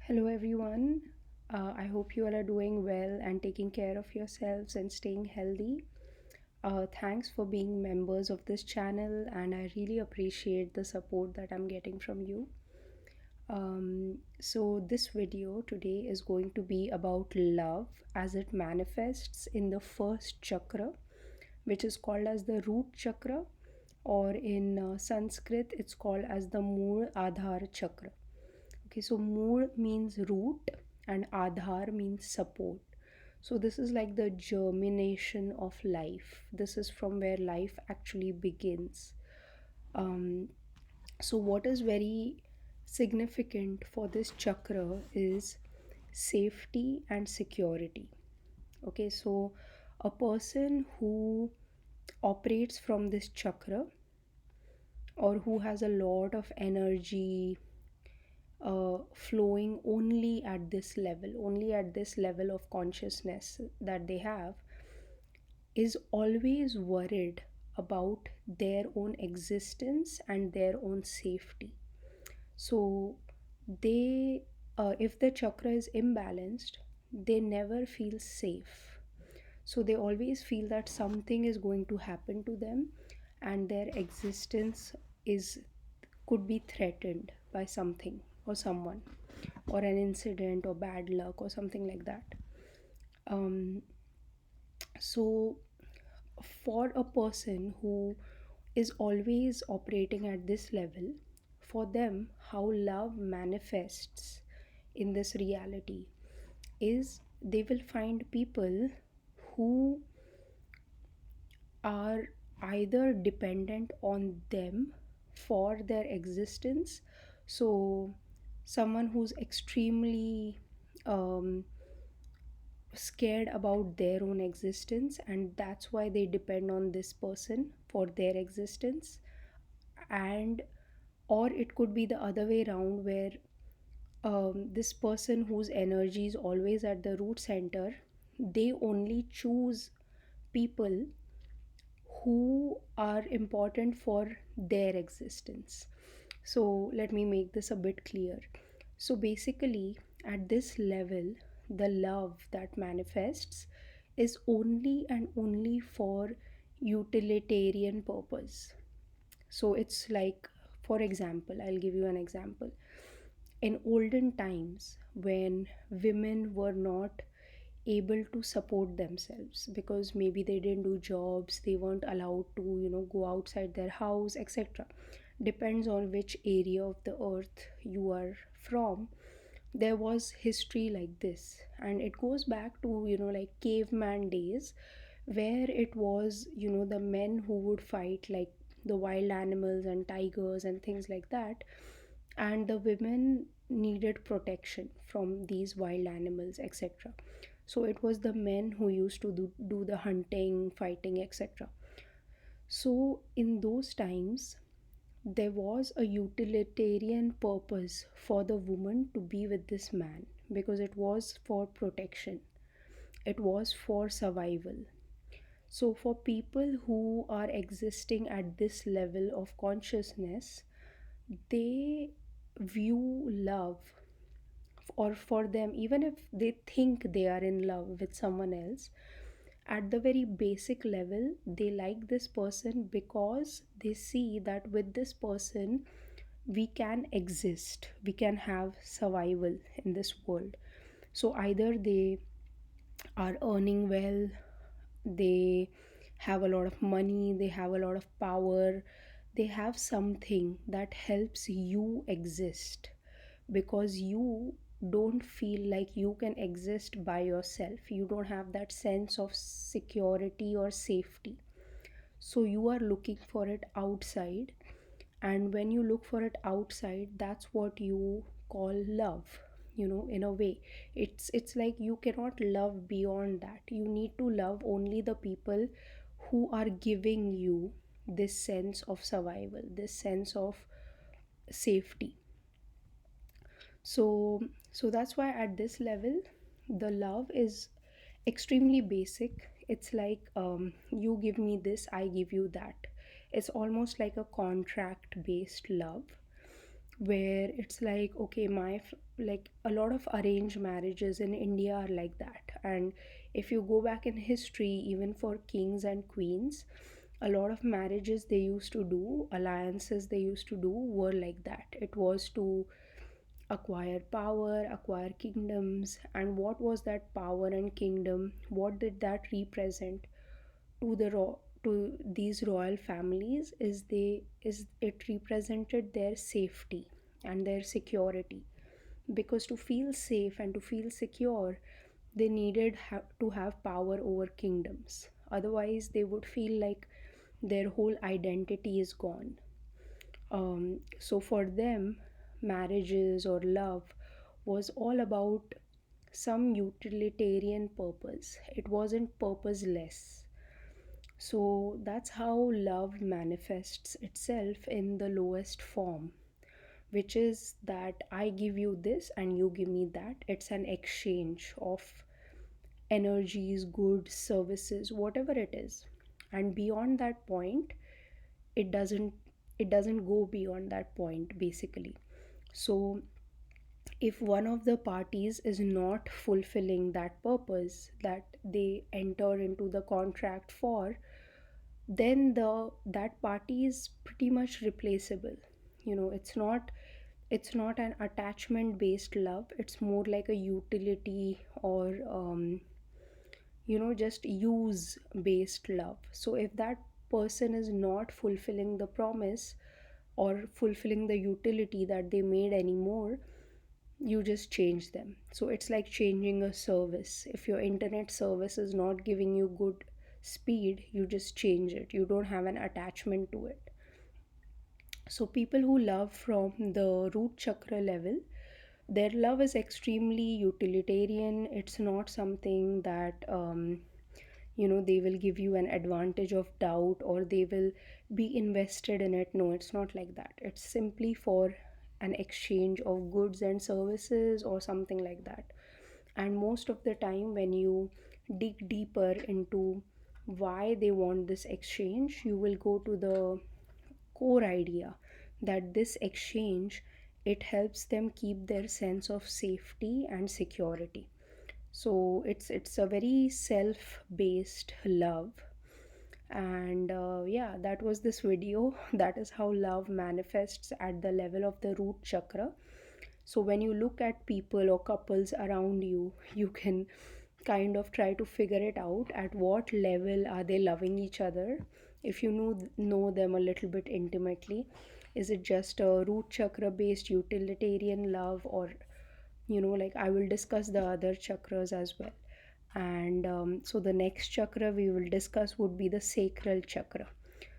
Hello, everyone. I hope you all are doing well and taking care of yourselves and staying healthy. Thanks for being members of this channel, and I really appreciate the support that I'm getting from you. This video today is going to be about love as it manifests in the first chakra, which is called as the root chakra, or in Sanskrit, it's called as the Mool Adhar chakra. Okay, so Mool means root and Adhar means support. So this is like the germination of life. This is from where life actually begins. Um, so what is very significant for this chakra is safety and security. Okay, so a person who operates from this chakra or who has a lot of energy flowing only at this level of consciousness that they have, is always worried about their own existence and their own safety. So, if the chakra is imbalanced, they never feel safe. So, they always feel that something is going to happen to them and their existence is could be threatened by something or someone or an incident or bad luck or something like that. Um, so, for a person who is always operating at this level, for them, how love manifests in this reality is they will find people who are either dependent on them for their existence. So, someone who's extremely um, scared about their own existence, and that's why they depend on this person for their existence. And or it could be the other way around, where this person whose energy is always at the root center, they only choose people who are important for their existence. So, let me make this a bit clear. So, basically, at this level, the love that manifests is only and only for utilitarian purpose. So, it's like, for example, I'll give you an example. In olden times, when women were not able to support themselves because maybe they didn't do jobs, they weren't allowed to go outside their house, etc. Depends on which area of the earth you are from. There was history like this, and it goes back to like caveman days, where it was the men who would fight like the wild animals and tigers and things like that, and the women needed protection from these wild animals, etc. So it was the men who used to do the hunting, fighting, etc. So in those times, there was a utilitarian purpose for the woman to be with this man, because it was for protection, it was for survival. So, for people who are existing at this level of consciousness, they view love, or for them, even if they think they are in love with someone else, at the very basic level, they like this person because they see that with this person, we can exist, we can have survival in this world. So, either they are earning well, they have a lot of money, they have a lot of power, they have something that helps you exist, because you don't feel like you can exist by yourself. You don't have that sense of security or safety. So you are looking for it outside, and when you look for it outside, that's what you call love. In a way, it's like you cannot love beyond that. You need to love only the people who are giving you this sense of survival, this sense of safety. So that's why at this level, the love is extremely basic. It's like, you give me this, I give you that. It's almost like a contract based love, where it's like, okay, like a lot of arranged marriages in India are like that. And if you go back in history, even for kings and queens, a lot of marriages they used to do, alliances they used to do, were like that. It was to acquire power, acquire kingdoms. And what was that power and kingdom? What did that represent to to these royal families? Is it represented their safety and their security, because to feel safe and to feel secure, they needed to have power over kingdoms. Otherwise they would feel like their whole identity is gone. So for them, marriages or love was all about some utilitarian purpose. It wasn't purposeless. So that's how love manifests itself in the lowest form, which is that I give you this and you give me that. It's an exchange of energies, goods, services, whatever it is. And beyond that point, it doesn't it doesn't go beyond that point basically. So if one of the parties is not fulfilling that purpose that they enter into the contract for, then the that party is pretty much replaceable. It's not an attachment based love. It's more like a utility, or just use based love. So if that person is not fulfilling the promise or fulfilling the utility that they made anymore, you just change them. So it's like changing a service. If your internet service is not giving you good speed, you just change it. You don't have an attachment to it. So people who love from the root chakra level, their love is extremely utilitarian. It's not something that they will give you an advantage of doubt, or they will be invested in it. No, it's not like that. It's simply for an exchange of goods and services or something like that. And most of the time when you dig deeper into why they want this exchange, you will go to the core idea that this exchange, it helps them keep their sense of safety and security. So it's a very self based love. And yeah, that was this video. That is how love manifests at the level of the root chakra. So when you look at people or couples around you, you can kind of try to figure it out, at what level are they loving each other. If you know them a little bit intimately, is it just a root chakra based utilitarian love, or like I will discuss the other chakras as well. And so the next chakra we will discuss would be the sacral chakra.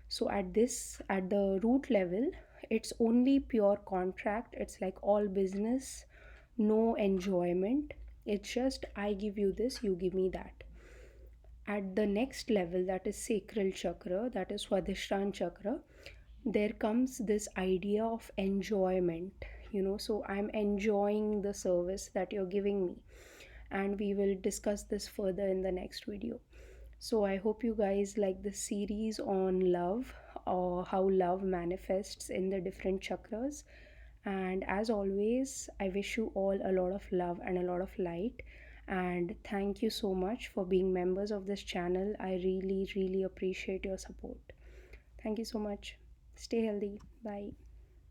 So at the root level, it's only pure contract. It's like all business, no enjoyment. It's just I give you this, you give me that. At the next level, that is sacral chakra, that is Swadhisthana chakra, there comes this idea of enjoyment. So I'm enjoying the service that you're giving me. And we will discuss this further in the next video. So I hope you guys like this series on love, or how love manifests in the different chakras. And as always, I wish you all a lot of love and a lot of light. And thank you so much for being members of this channel. I really, really appreciate your support. Thank you so much. Stay healthy. Bye.